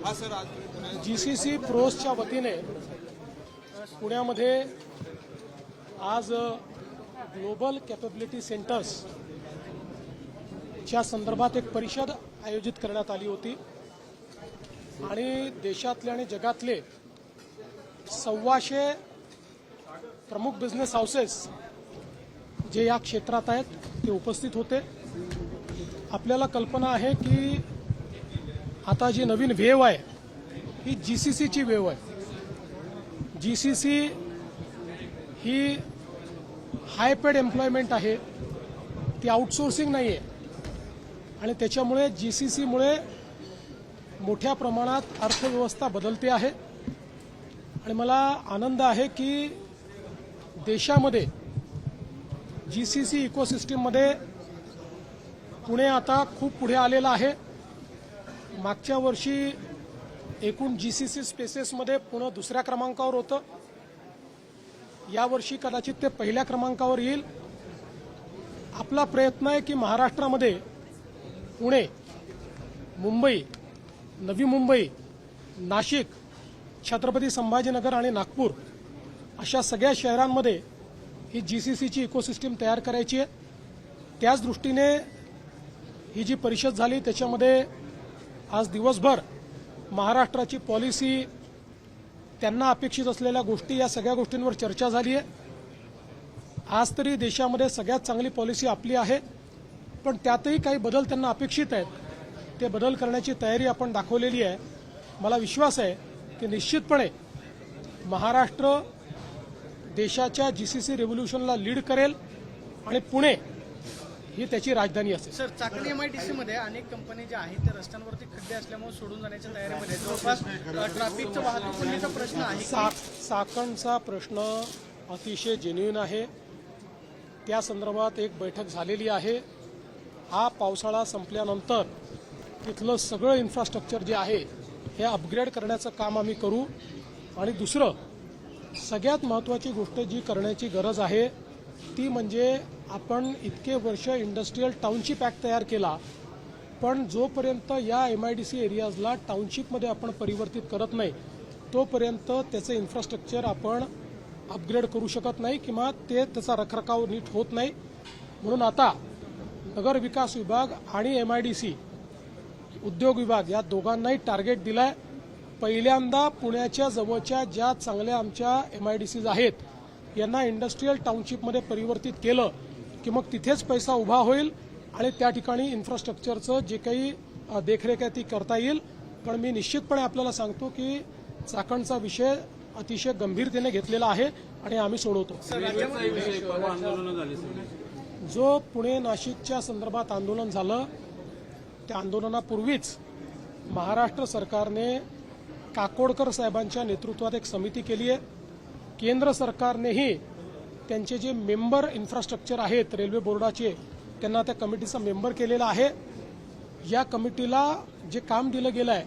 GCC प्रोसच्या वतीने पुण्यामध्ये आज ग्लोबल कॅपेबिलिटी सेंटर्स च्या संदर्भात एक परिषद आयोजित करण्यात आली होती आणि देशातले आणि जगातले 125 प्रमुख बिझनेस हाऊसेस जे या क्षेत्रात आहेत ते उपस्थित होते। आपल्याला कल्पना आहे की आता जी नवीन वेव आहे ही जीसीसीची वेव आहे। जीसीसी ही हाय पेड एम्प्लॉयमेंट आहे, ती आउटसोर्सिंग नाही आहे आणि त्याच्यामुळे जीसीसीमुळे मोठ्या प्रमाणात अर्थव्यवस्था बदलते आहे आणि मला आनंद आहे की देशामध्ये जीसीसी इकोसिस्टीममध्ये पुणे आता खूप पुढे आलेलं आहे। मागच्या वर्षी एकूण जीसीसी स्पेसेसमध्ये पुणे दुसऱ्या क्रमांकावर होतं, यावर्षी कदाचित ते पहिल्या क्रमांकावर येईल। आपला प्रयत्न आहे की महाराष्ट्रामध्ये पुणे, मुंबई, नवी मुंबई, नाशिक, छत्रपती संभाजीनगर आणि नागपूर अशा सगळ्या शहरांमध्ये ही जीसीसीची इकोसिस्टीम तयार करायची आहे। त्याच दृष्टीने ही जी परिषद झाली त्याच्यामध्ये आज दिवसभर महाराष्ट्राची पॉलिसी, त्यांना अपेक्षित असलेल्या गोष्टी, या सगळ्या गोष्टींवर चर्चा झाली आहे। आज तरी देशामध्ये सगळ्यात चांगली पॉलिसी आपली आहे, पण त्यातही काही बदल त्यांना अपेक्षित आहेत, ते बदल करण्याची तयारी आपण दाखवलेली आहे। मला विश्वास आहे की निश्चितपणे महाराष्ट्र देशाच्या जीसीसी रेव्होल्यूशनला लीड करेल आणि पुणे ही त्याची राजधानी असेल। सर, चाकण एमआयडीसी मध्ये अनेक कंपनी ज्या आहेत त्या रस्त्यांवरती खड्डे असल्यामुळे सोडून जाण्याच्या तयारीमध्ये, जवळपास ट्रॅफिकचा वाहतूक कोंडीचा प्रश्न आहे। चाकणचा प्रश्न अतिशय जेन्युइन आहे, त्या संदर्भात एक बैठक झालेली आहे। हा पावसाळा संपल्यानंतर तिथलं सगळं इन्फ्रास्ट्रक्चर जे आहे हे अपग्रेड करण्याचं काम आम्ही करू आणि दुसरं सगळ्यात महत्त्वाची गोष्ट जी करण्याची गरज आहे ती म्हणजे आपण इतके वर्ष इंडस्ट्रियल टाउनशिप ॲक्ट तयार केला, पण जोपर्यंत या एमआयडीसी एरियाजला टाउनशिपमध्ये आपण परिवर्तित करत नाही तोपर्यंत त्याचं इन्फ्रास्ट्रक्चर आपण अपग्रेड करू शकत नाही किंवा त्याचा रखरखाव नीट होत नाही। म्हणून आता नगर विकास विभाग आणि एमआयडीसी उद्योग विभाग या दोघांनाही टार्गेट दिलंय। पहिल्यांदा पुण्याच्या जवळच्या ज्या चांगल्या आमच्या एमआयडीसीज आहेत यांना इंडस्ट्रियल टाउनशिपमध्ये परिवर्तित केलं की मग तिथेच पैसा उभा होईल आणि त्या ठिकाणी इन्फ्रास्ट्रक्चरचं जे काही देखरेख आहे ती करता येईल। पण मी निश्चितपणे आपल्याला सांगतो की चाकणचा विषय अतिशय गंभीरतेने घेतलेला आहे आणि आम्ही सोडवतो। जो पुणे नाशिकच्या संदर्भात आंदोलन झालं त्या आंदोलनापूर्वीच महाराष्ट्र सरकारने काकोडकर साहेबांच्या नेतृत्वात एक समिती केली आहे। केंद्र सरकारनेही त्यांचे जे मेंबर इन्फ्रास्ट्रक्चर आहेत रेल्वे बोर्डाचे त्यांना त्या कमिटीचा मेंबर केलेला आहे। या कमिटीला जे काम दिलं गेलं आहे,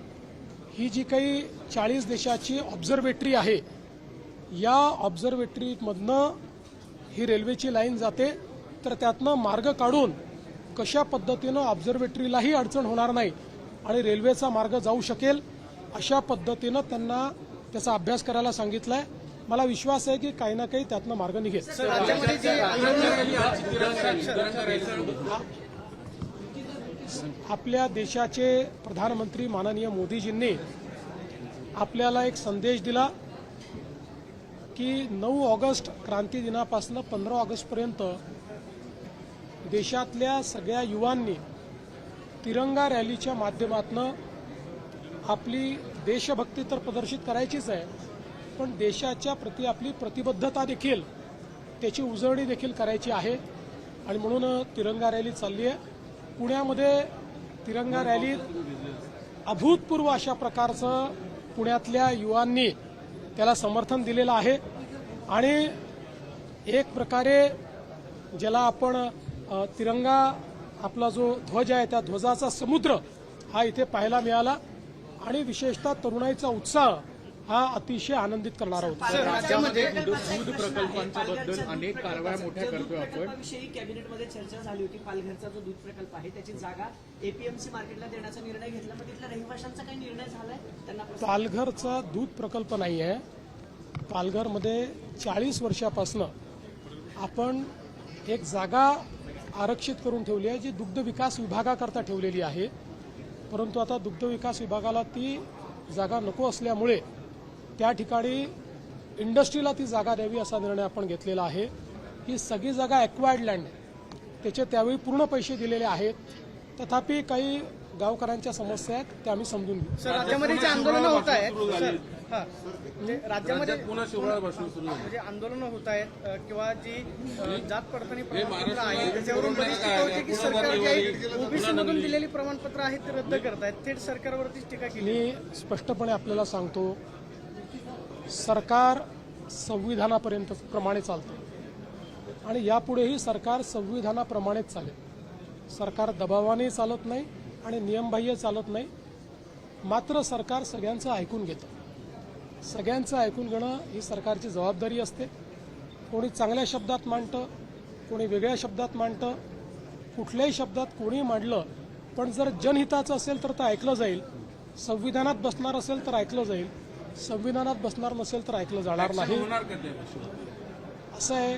ही जी काही 40 देशाची ऑब्झर्वेटरी आहे, या ऑब्झर्वेटरीमधनं ही रेल्वेची लाईन जाते, तर त्यातनं मार्ग काढून कशा पद्धतीनं ऑब्झर्वेटरीलाही अडचण होणार नाही आणि रेल्वेचा मार्ग जाऊ शकेल अशा पद्धतीनं त्यांना त्याचा अभ्यास करायला सांगितलाय। मला विश्वास आहे की काही ना काही त्यातनं मार्ग निघेल। आपल्या देशाचे प्रधानमंत्री माननीय मोदीजींनी आपल्याला एक संदेश दिला की 9 ऑगस्ट क्रांती दिनापासून 15 ऑगस्टपर्यंत देशातल्या सगळ्या युवांनी तिरंगा रॅलीच्या माध्यमातून आपली देशभक्ती तर प्रदर्शित करायचीच आहे, पण देशाच्या प्रती आपली प्रतिबद्धता देखील, त्याची उजळणी देखील करायची आहे आणि म्हणून तिरंगा रॅली चालली आहे। पुण्यामध्ये तिरंगा रॅलीत अभूतपूर्व अशा प्रकारचं पुण्यातल्या युवांनी त्याला समर्थन दिलेलं आहे आणि एक प्रकारे ज्याला आपण तिरंगा आपला जो ध्वज आहे त्या ध्वजाचा समुद्र हा इथे पाहायला मिळाला आणि विशेषतः तरुणाईचा उत्साह हा अतिशय आनंदित करणारा होता. सर, राज्यामध्ये दूध प्रकल्पांच्या बद्दल अनेक कारवाया मोठ्या करतोय आपण. विषयी कॅबिनेटमध्ये चर्चा झाली होती. पालघरचा जो दूध प्रकल्प आहे त्याची जागा एपीएमसी मार्केटला देण्याचा निर्णय घेतला. मग तिथल्या रहिवाशांचा काही निर्णय झालाय? त्यांना पालघरचा दूध प्रकल्प नाही आहे. पालघरमध्ये 40 वर्षापासून आपण एक जागा आरक्षित करून ठेवली आहे जी दुग्ध विकास विभागाकरता ठेवलेली आहे. परंतु आता दुग्ध विकास विभागाला ती जागा नको असल्यामुळे त्या ठिकाणी इंडस्ट्रीला ती जागा द्यावी असा निर्णय आपण घेतलेला आहे. ही सगळी जागा ॲक्वायर्ड लँड आहे. त्याचे त्यावेळी पूर्ण पैसे दिलेले आहेत. तथापि काही गावकऱ्यांच्या समस्या आहेत त्या आम्ही समजून घेऊ. सर, राज्यामध्ये जे आंदोलनं होत आहेत म्हणजे राज्यामध्ये म्हणजे आंदोलनं होत आहेत किंवा जी जात पडताळणी प्रमाणपत्र आहे त्याच्यावरून बरीच टीका होती की सरकार काही ओबीसी मधून दिलेली प्रमाणपत्र आहेत ते रद्द करतायत. थेट सरकारवरतीच टीका केली. मी स्पष्टपणे आपल्याला सांगतो, सरकार संविधानापर्यंत प्रमाणे चालतं आणि यापुढेही सरकार संविधानाप्रमाणेच चालेल. सरकार दबावाने चालत नाही आणि नियमबाह्य चालत नाही. मात्र सरकार सगळ्यांचं ऐकून घेतं. सगळ्यांचं ऐकून घेणं ही सरकारची जबाबदारी असते. कोणी चांगल्या शब्दात मांडतं, कोणी वेगळ्या शब्दात मांडतं. कुठल्याही शब्दात कोणी मांडलं पण जर जनहिताचं असेल तर ते ऐकलं जाईल. संविधानात बसणार असेल तर ऐकलं जाईल. संविधानात बसणार नसेल तर ऐकलं जाणार नाही. असं आहे,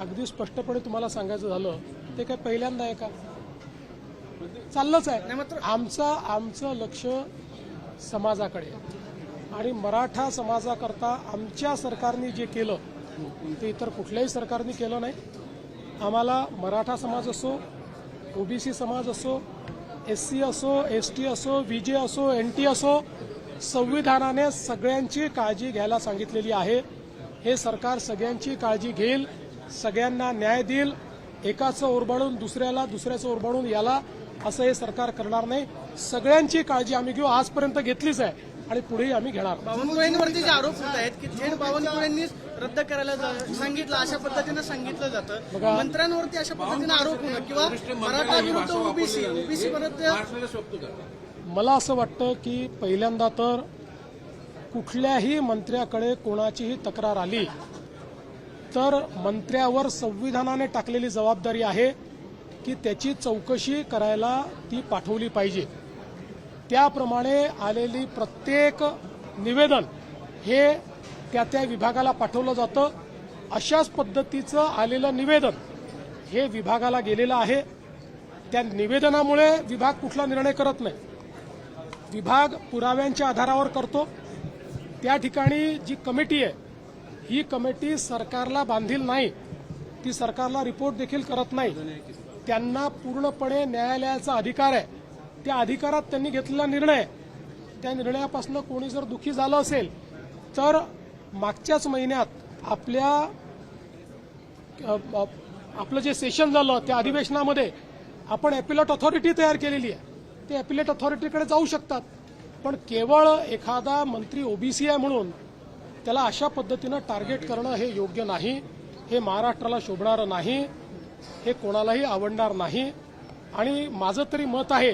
अगदी स्पष्टपणे तुम्हाला सांगायचं झालं ते काय पहिल्यांदा आहे का? चाललंच आहे. आमचं लक्ष समाजाकडे आणि मराठा समाजाकरता आमच्या सरकारने जे केलं ते इतर कुठल्याही सरकारने केलं नाही. आम्हाला मराठा समाज असो, ओबीसी समाज असो, एससी असो, एसटी असो, विजे असो, एनटी असो, संविधानाने सगळ्यांची काळजी घ्यायला सांगितलेली आहे. हे सरकार सगळ्यांची काळजी घेईल, सगळ्यांना न्याय देईल. एकाचं ओरबाडून दुसऱ्याला, दुसऱ्याचं ओरबाडून याला असं हे सरकार करणार नाही. सगळ्यांची काळजी आम्ही घेऊ. आजपर्यंत घेतलीच आहे आणि पुढेही आम्ही घेणार. बावनकुळेंवरती जे आरोप होत आहेत की थेट बावनकुळेंनीच रद्द करायला सांगितलं अशा पद्धतीनं सांगितलं जातं. मंत्र्यांवरती अशा पद्धतीनं आरोप होणं किंवा मराठा विरुद्ध ओबीसी परत मला असं वाटतं की पहिल्यांदा तर कुठल्याही मंत्र्याकडे कोणाचीही तक्रार आली तर मंत्र्यावर संविधानाने टाकलेली जबाबदारी आहे की त्याची चौकशी करायला ती पाठवली पाहिजे. त्याप्रमाणे आलेली प्रत्येक निवेदन हे त्या विभागाला पाठवलं जातं. अशाच पद्धतीचं आलेलं निवेदन हे विभागाला गेलेलं आहे. त्या निवेदनामुळे विभाग कुठला निर्णय करत नाही. विभाग पुराव्यांच्या आधारावर करतो. त्या ठिकाणी जी कमिटी आहे ही कमिटी सरकारला बांधील नाही. ती सरकारला रिपोर्ट देखील करत नाही. त्यांना पूर्णपणे न्यायालयाचा अधिकार आहे. त्या अधिकारात त्यांनी घेतलेला निर्णय, त्या निर्णयापासून कोणी जर दुःखी झालं असेल तर मागच्याच महिन्यात आपलं जे सेशन झालं त्या अधिवेशनामध्ये आपण ॲपिलेट ऑथॉरिटी तयार केलेली आहे. ते ॲपिलेट ऑथॉरिटीकडे जाऊ शकतात. पण केवळ एखादा मंत्री ओबीसी आहे म्हणून त्याला अशा पद्धतीनं टार्गेट करणं हे योग्य नाही. हे महाराष्ट्राला शोभणारं नाही. हे कोणालाही आवडणार नाही. आणि माझं तरी मत आहे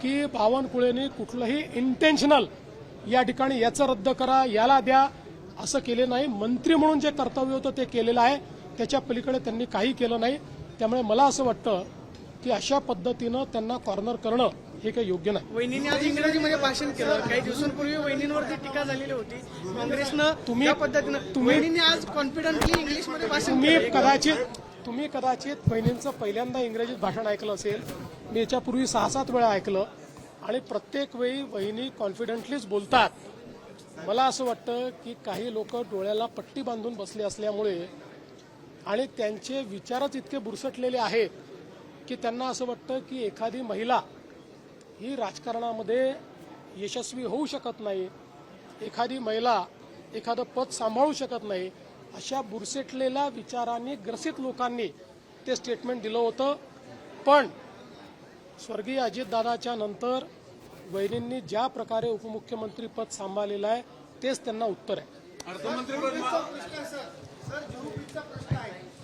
की बावनकुळेंनी कुठलंही इंटेन्शनल या ठिकाणी याचं रद्द करा, याला द्या असं केले नाही. मंत्री म्हणून जे कर्तव्य होतं ते केलेलं आहे. त्याच्या पलीकडे त्यांनी काही केलं नाही. त्यामुळे मला असं वाटतं की अशा पद्धतीनं त्यांना कॉर्नर करणं हे काही योग्य नाही. वहिनींनी आज इंग्रजीमध्ये भाषण केलं. काही दिवसांपूर्वी वहिनींवरती टीका झालेली होती. काँग्रेसनं या पद्धतीनं वहिनींनी आज कॉन्फिडंटली इंग्लिशमध्ये भाषण केलं. तुम्ही कदाचित बहिणींचं पहिल्यांदा इंग्रजीत भाषण ऐकलं असेल. मी याच्यापूर्वी 6-7 वेळा ऐकलं आणि प्रत्येक वेळी बहिणी कॉन्फिडंटलीच बोलतात. मला असं वाटतं की काही लोक डोळ्याला पट्टी बांधून बसले असल्यामुळे आणि त्यांचे विचारच इतके बुरसटलेले आहेत की त्यांना असं वाटतं की एखादी महिला ही राजकारणामध्ये यशस्वी होऊ शकत नाही, एखादी महिला एखादं पद सांभाळू शकत नाही. अशा बुरसेटलेल्या विचारांनी ग्रसित लोकांनी ते स्टेटमेंट दिलं होतं. पण स्वर्गीय अजितदादाच्या नंतर वहिनींनी ज्या प्रकारे उपमुख्यमंत्री पद सांभाळलेलं आहे तेच त्यांना उत्तर आहे. अर्थमंत्री